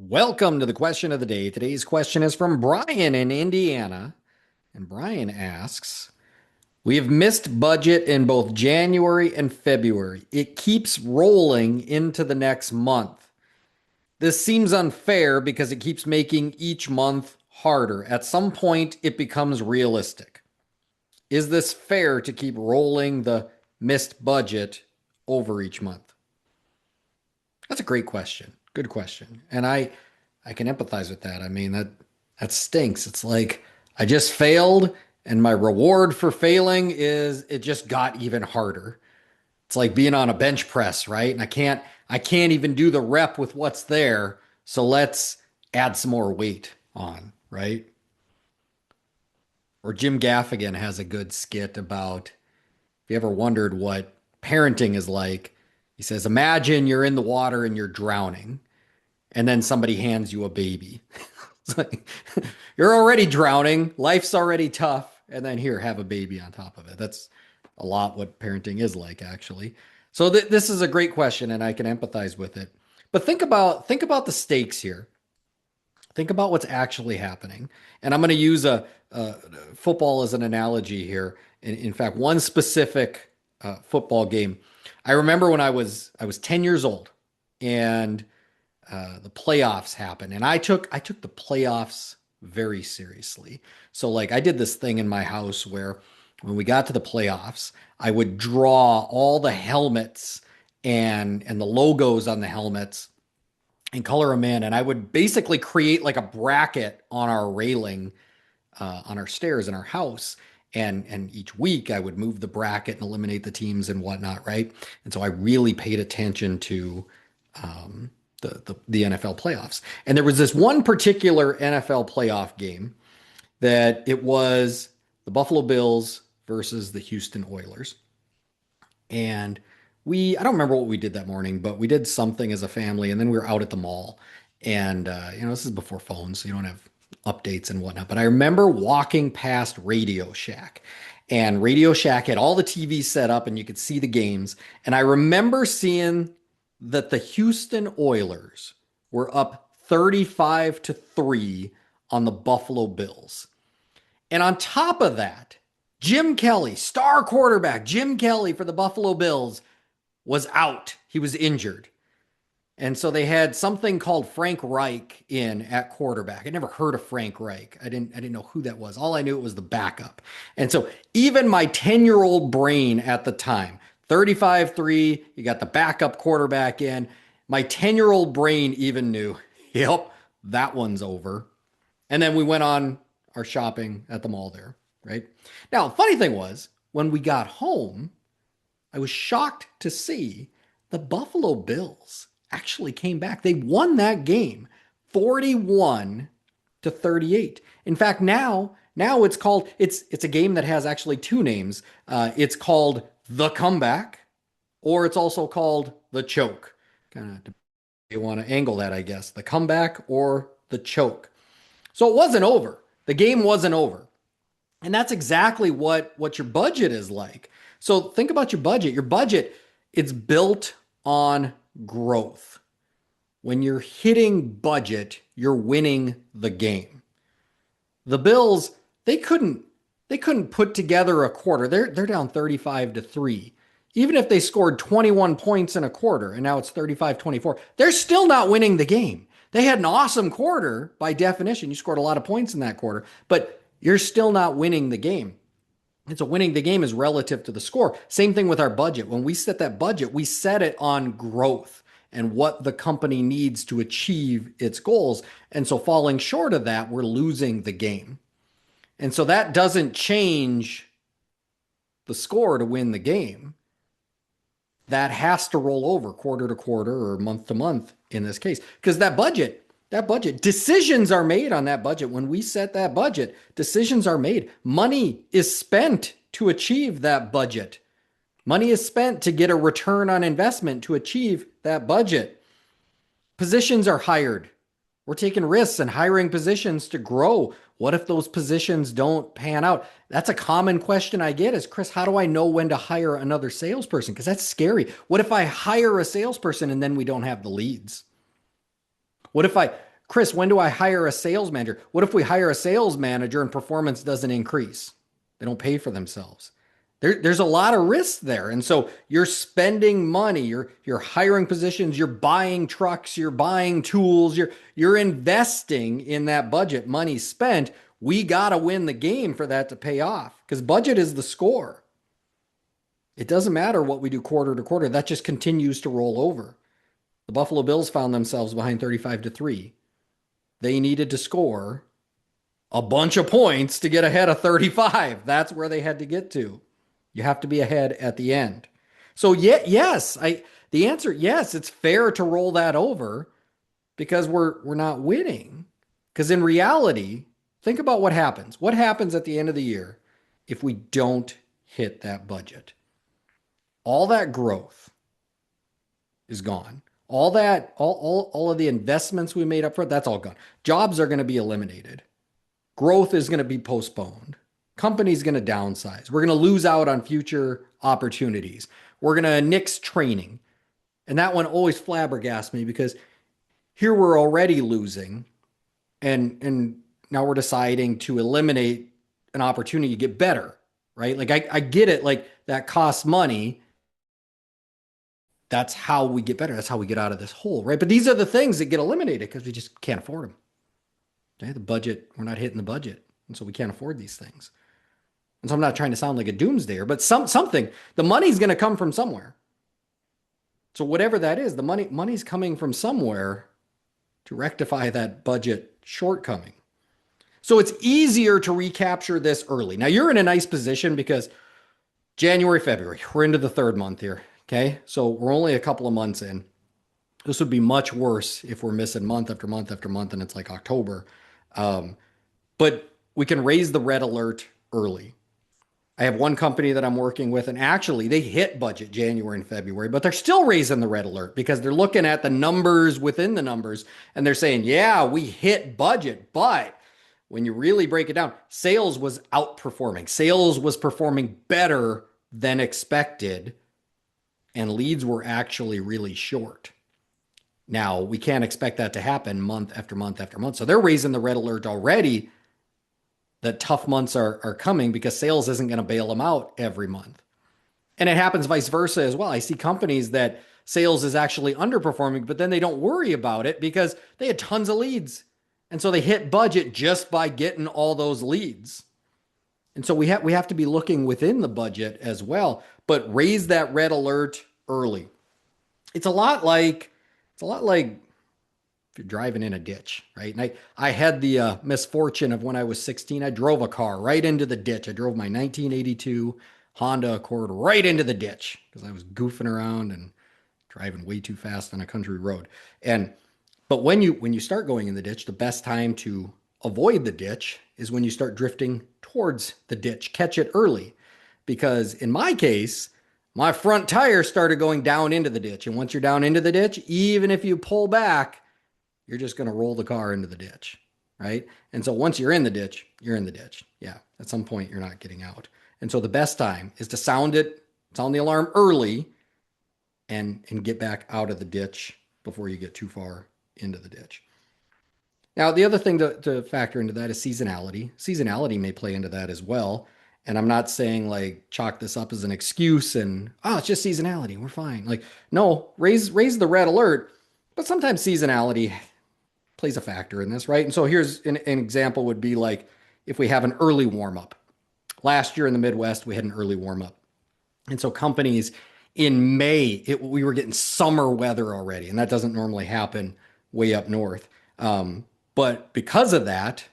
Welcome to the question of the day. Today's question is from Brian in Indiana. And Brian asks, we have missed budget in both January and February. It keeps rolling into the next month. This seems unfair because it keeps making each month harder. At some point, it becomes realistic. Is this fair to keep rolling the missed budget over each month? That's a great question. Good question. And I can empathize with that. I mean, that stinks. It's like I just failed and my reward for failing is it just got even harder. It's like being on a bench press, right? And I can't even do the rep with what's there. So let's add some more weight on, right? Or Jim Gaffigan has a good skit about if you ever wondered what parenting is like, he says, imagine you're in the water and you're drowning, and then somebody hands you a baby. It's like, you're already drowning, life's already tough, and then here, have a baby on top of it. That's a lot what parenting is like, actually. So this is a great question, and I can empathize with it. But think about the stakes here. Think about what's actually happening. And I'm going to use a football as an analogy here. In fact, one specific football game. I remember when I was 10 years old, and the playoffs happened, and I took the playoffs very seriously. So like I did this thing in my house where when we got to the playoffs, I would draw all the helmets and the logos on the helmets and color them in, and I would basically create like a bracket on our railing on our stairs in our house. And each week I would move the bracket and eliminate the teams and whatnot, right? And so I really paid attention to the NFL playoffs. And there was this one particular NFL playoff game that it was the Buffalo Bills versus the Houston Oilers. And I don't remember what we did that morning, but we did something as a family. And then we were out at the mall. And, this is before phones, so you don't have updates and whatnot. But I remember walking past Radio Shack. And Radio Shack had all the TVs set up and you could see the games. And I remember seeing that the Houston Oilers were up 35-3 on the Buffalo Bills. And on top of that, Jim Kelly, star quarterback, Jim Kelly for the Buffalo Bills, was out. He was injured. And so they had something called Frank Reich in at quarterback. I never heard of Frank Reich. I didn't know who that was. All I knew it was the backup. And so even my 10-year-old brain at the time, 35-3, you got the backup quarterback in. My 10-year-old brain even knew, yep, that one's over. And then we went on our shopping at the mall there, right? Now, funny thing was, when we got home, I was shocked to see the Buffalo Bills actually came back. They won that game 41-38. In fact, now it's a game that has actually two names. It's called The Comeback, or it's also called The Choke. Kind of you want to angle that, I guess. The Comeback or The Choke. So it wasn't over. The game wasn't over. And that's exactly what your budget is like. So think about your budget. Your budget, it's built on growth. When you're hitting budget, you're winning the game. The Bills, they couldn't put together a quarter. They're down 35-3. Even if they scored 21 points in a quarter and now it's 35-24, they're still not winning the game. They had an awesome quarter by definition. You scored a lot of points in that quarter, but you're still not winning the game. And so winning the game is relative to the score. Same thing with our budget. When we set that budget, we set it on growth and what the company needs to achieve its goals. And so falling short of that, we're losing the game. And so that doesn't change the score to win the game. That has to roll over quarter to quarter or month to month in this case. Because that budget, decisions are made on that budget. When we set that budget, decisions are made. Money is spent to achieve that budget. Money is spent to get a return on investment to achieve that budget. Positions are hired. We're taking risks and hiring positions to grow. What if those positions don't pan out? That's a common question I get is, Chris, how do I know when to hire another salesperson? Because that's scary. What if I hire a salesperson and then we don't have the leads? What if I Chris, when do I hire a sales manager? What if we hire a sales manager and performance doesn't increase? They don't pay for themselves. There's a lot of risk there. And so you're spending money, you're hiring positions, you're buying trucks, you're buying tools, you're investing in that budget, money spent. We got to win the game for that to pay off because budget is the score. It doesn't matter what we do quarter to quarter. That just continues to roll over. The Buffalo Bills found themselves behind 35-3. They needed to score a bunch of points to get ahead of 35. That's where they had to get to. You have to be ahead at the end. So yes, the answer, yes, it's fair to roll that over because we're not winning. Because in reality, think about what happens. What happens at the end of the year if we don't hit that budget? All that growth is gone. All of the investments we made up front, that's all gone. Jobs are going to be eliminated. Growth is going to be postponed. Company's going to downsize. We're going to lose out on future opportunities. We're going to nix training. And that one always flabbergasts me because here we're already losing and now we're deciding to eliminate an opportunity to get better, right? Like I get it. Like that costs money. That's how we get better. That's how we get out of this hole, right? But these are the things that get eliminated because we just can't afford them. Okay? The budget, we're not hitting the budget. And so we can't afford these things. And so I'm not trying to sound like a doomsdayer, but something, the money's going to come from somewhere. So whatever that is, the money's coming from somewhere to rectify that budget shortcoming. So it's easier to recapture this early. Now you're in a nice position because January, February, we're into the third month here. Okay. So we're only a couple of months in. This would be much worse if we're missing month after month after month and it's like October. But we can raise the red alert early. I have one company that I'm working with, and actually they hit budget January and February, but they're still raising the red alert because they're looking at the numbers within the numbers and they're saying, yeah, we hit budget. But when you really break it down, sales was outperforming. Sales was performing better than expected, and leads were actually really short. Now, we can't expect that to happen month after month after month. So they're raising the red alert already that tough months are coming because sales isn't going to bail them out every month. And it happens vice versa as well. I see companies that sales is actually underperforming, but then they don't worry about it because they had tons of leads. And so they hit budget just by getting all those leads. And so we have to be looking within the budget as well, but raise that red alert early. It's a lot like if you're driving in a ditch, right? And I had the misfortune of when I was 16, I drove a car right into the ditch. I drove my 1982 Honda Accord right into the ditch because I was goofing around and driving way too fast on a country road. But when you start going in the ditch, the best time to avoid the ditch is when you start drifting towards the ditch. Catch it early. Because in my case, my front tire started going down into the ditch. And once you're down into the ditch, even if you pull back, you're just going to roll the car into the ditch, right? And so once you're in the ditch, you're in the ditch. Yeah, at some point you're not getting out. And so the best time is to sound the alarm early and get back out of the ditch before you get too far into the ditch. Now, the other thing to factor into that is seasonality. Seasonality may play into that as well. And I'm not saying like chalk this up as an excuse and, oh, it's just seasonality. We're fine. Like, no, raise the red alert. But sometimes seasonality plays a factor in this, right? And so here's an example would be like if we have an early warm up. Last year in the Midwest, we had an early warm up. And so companies in May, we were getting summer weather already. And that doesn't normally happen way up north. But because of that,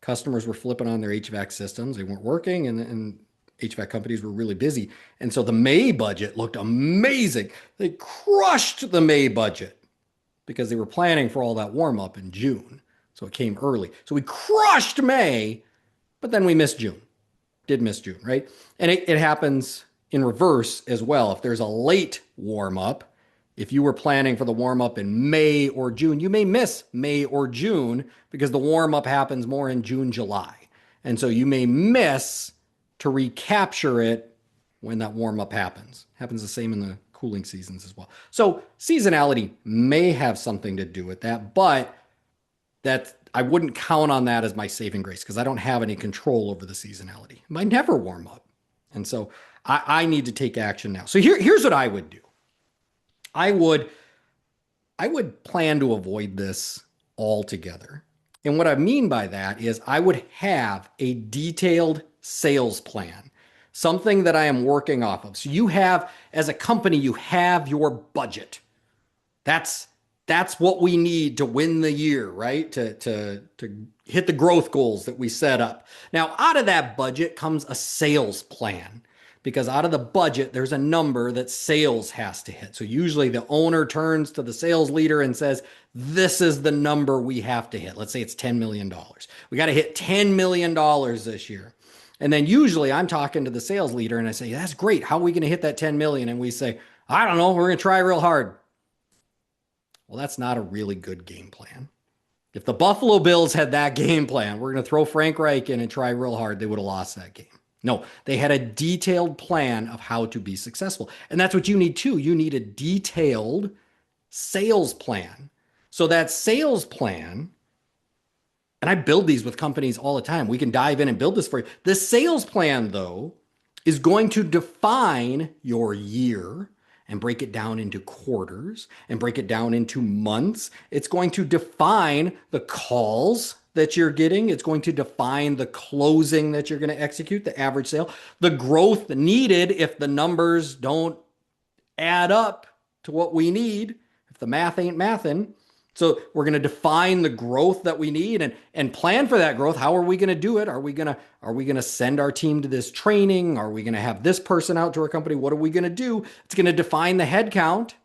customers were flipping on their HVAC systems. They weren't working and HVAC companies were really busy. And so the May budget looked amazing. They crushed the May budget because they were planning for all that warm up in June. So it came early. So we crushed May, but then we missed June. Did miss June, right? And it happens in reverse as well. If there's a late warm up, if you were planning for the warm up in May or June, you may miss May or June because the warm up happens more in June, July. And so you may miss to recapture it when that warm up happens. Happens the same in the cooling seasons as well. So seasonality may have something to do with that, but that I wouldn't count on that as my saving grace because I don't have any control over the seasonality. It might never warm up. And so I need to take action now. So here's what I would do. I would I would plan to avoid this altogether. And what I mean by that is I would have a detailed sales plan, something that I am working off of. So you have, as a company, you have your budget. That's that's what we need to win the year, right? To hit the growth goals that we set up. Now, out of that budget comes a sales plan because out of the budget, there's a number that sales has to hit. So usually the owner turns to the sales leader and says, this is the number we have to hit. Let's say it's $10 million. We got to hit $10 million this year. And then usually I'm talking to the sales leader and I say, that's great. How are we going to hit that 10 million? And we say, I don't know. We're going to try real hard. Well, that's not a really good game plan. If the Buffalo Bills had that game plan, we're going to throw Frank Reich in and try real hard, they would have lost that game. No, they had a detailed plan of how to be successful. And that's what you need too. You need a detailed sales plan. So that sales plan, and I build these with companies all the time. We can dive in and build this for you. The sales plan, though, is going to define your year and break it down into quarters and break it down into months. It's going to define the calls that you're getting. It's going to define the closing that you're going to execute, the average sale, the growth needed if the numbers don't add up to what we need, if the math ain't mathin'. So we're going to define the growth that we need and plan for that growth. How are we going to do it? Are we going to send our team to this training? Are we going to have this person out to our company? What are we going to do? It's going to define the head count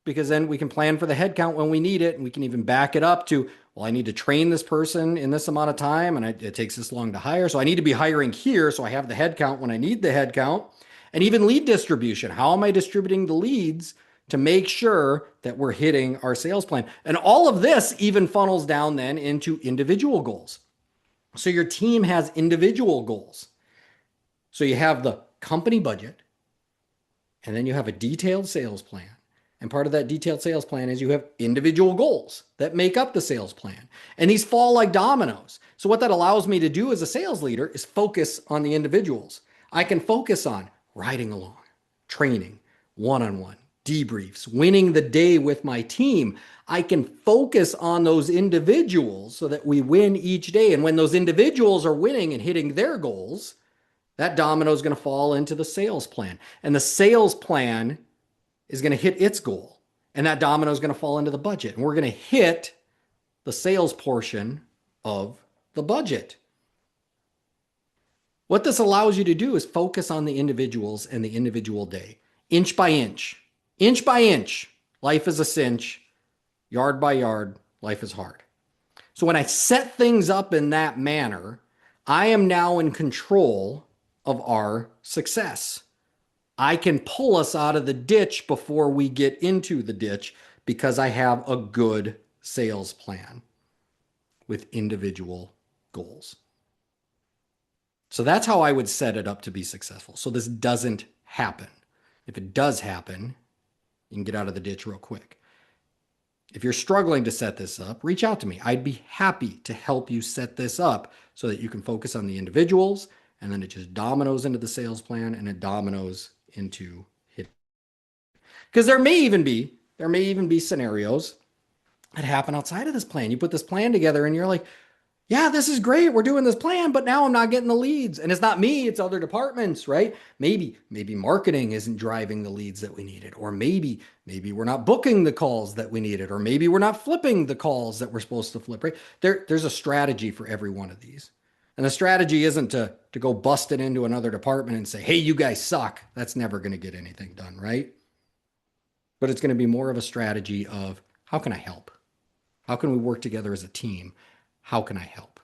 because then we can plan for the head count when we need it. And we can even back it up to, well, I need to train this person in this amount of time and it takes this long to hire. So I need to be hiring here. So I have the head count when I need the head count. And even lead distribution. How am I distributing the leads to make sure that we're hitting our sales plan? And all of this even funnels down then into individual goals. So your team has individual goals. So you have the company budget, and then you have a detailed sales plan. And part of that detailed sales plan is you have individual goals that make up the sales plan. And these fall like dominoes. So what that allows me to do as a sales leader is focus on the individuals. I can focus on riding along, training, one-on-one, debriefs, winning the day with my team. I can focus on those individuals so that we win each day. And when those individuals are winning and hitting their goals, that domino is going to fall into the sales plan. And the sales plan is going to hit its goal. And that domino is going to fall into the budget. And we're going to hit the sales portion of the budget. What this allows you to do is focus on the individuals and the individual day, inch by inch. Inch by inch, life is a cinch. Yard by yard, life is hard. So when I set things up in that manner, I am now in control of our success. I can pull us out of the ditch before we get into the ditch because I have a good sales plan with individual goals. So that's how I would set it up to be successful. So this doesn't happen. If it does happen, you can get out of the ditch real quick. If you're struggling to set this up, reach out to me. I'd be happy to help you set this up so that you can focus on the individuals and then it just dominoes into the sales plan and it dominoes into hit. Because there may even be scenarios that happen outside of this plan. You put this plan together and you're like, yeah, this is great. We're doing this plan, but now I'm not getting the leads. And it's not me, it's other departments, right? Maybe marketing isn't driving the leads that we needed. Or maybe we're not booking the calls that we needed. Or maybe we're not flipping the calls that we're supposed to flip, right? There's a strategy for every one of these. And the strategy isn't to go bust it into another department and say, hey, you guys suck. That's never going to get anything done, right? But it's going to be more of a strategy of how can I help? How can we work together as a team? How can I help?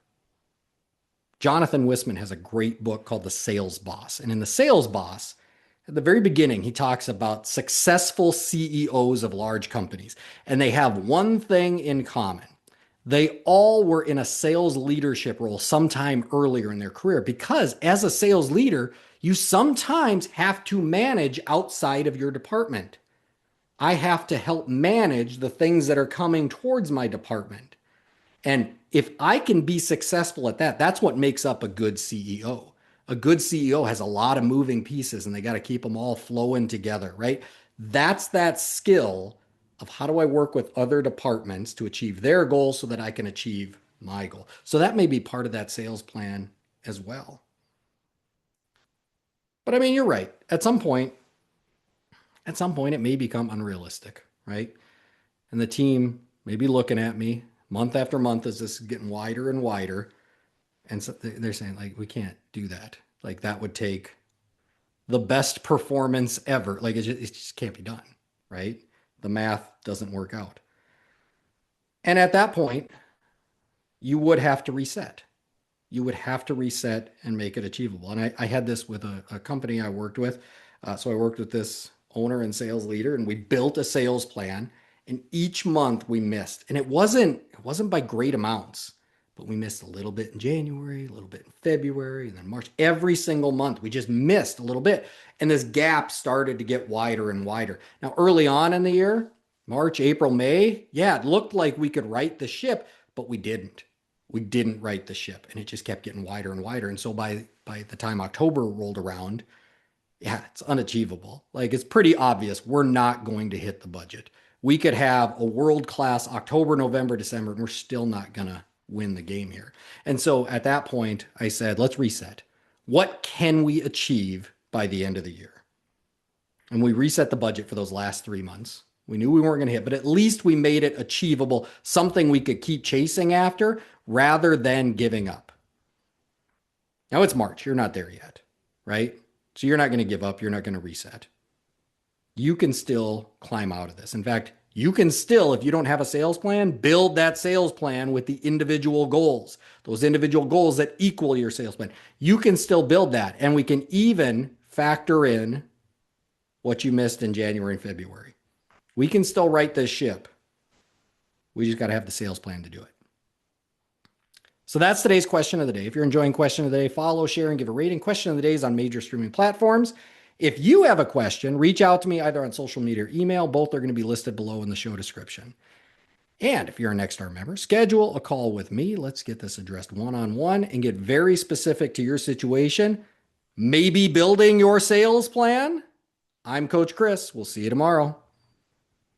Jonathan Wisman has a great book called The Sales Boss. And in The Sales Boss, at the very beginning, he talks about successful CEOs of large companies. And they have one thing in common. They all were in a sales leadership role sometime earlier in their career because as a sales leader, you sometimes have to manage outside of your department. I have to help manage the things that are coming towards my department. And if I can be successful at that, that's what makes up a good CEO. A good CEO has a lot of moving pieces and they got to keep them all flowing together, right? That's that skill of how do I work with other departments to achieve their goals so that I can achieve my goal. So that may be part of that sales plan as well. But I mean, you're right. At some point, it may become unrealistic, right? And the team may be looking at me month after month as this is getting wider and wider. And so they're saying, like, we can't do that. Like, that would take the best performance ever. Like, it just can't be done, right? The math doesn't work out. And at that point, you would have to reset. You would have to reset and make it achievable. And I had this with a company I worked with. So I worked with this owner and sales leader, and we built a sales plan. And each month we missed, and it wasn't by great amounts, but we missed a little bit in January, a little bit in February, and then March. Every single month we just missed a little bit, and this gap started to get wider and wider. Now, early on in the year, March, April, May, yeah, it looked like we could right the ship, but we didn't. We didn't right the ship, and it just kept getting wider and wider. And so by the time October rolled around, yeah, it's unachievable. Like, it's pretty obvious we're not going to hit the budget. We could have a world-class October, November, December, and we're still not going to win the game here. And so at that point, I said, let's reset. What can we achieve by the end of the year? And we reset the budget for those last 3 months. We knew we weren't going to hit, but at least we made it achievable, something we could keep chasing after rather than giving up. Now it's March. You're not there yet, right? So you're not going to give up. You're not going to reset. You can still climb out of this. In fact, you can still, if you don't have a sales plan, build that sales plan with the individual goals, those individual goals that equal your sales plan. You can still build that. And we can even factor in what you missed in January and February. We can still right this ship. We just got to have the sales plan to do it. So that's today's question of the day. If you're enjoying question of the day, follow, share, and give a rating. Question of the day is on major streaming platforms. If you have a question, reach out to me either on social media or email. Both are going to be listed below in the show description. And if you're a Nexstar member, schedule a call with me. Let's get this addressed one-on-one and get very specific to your situation. Maybe building your sales plan. I'm Coach Chris. We'll see you tomorrow.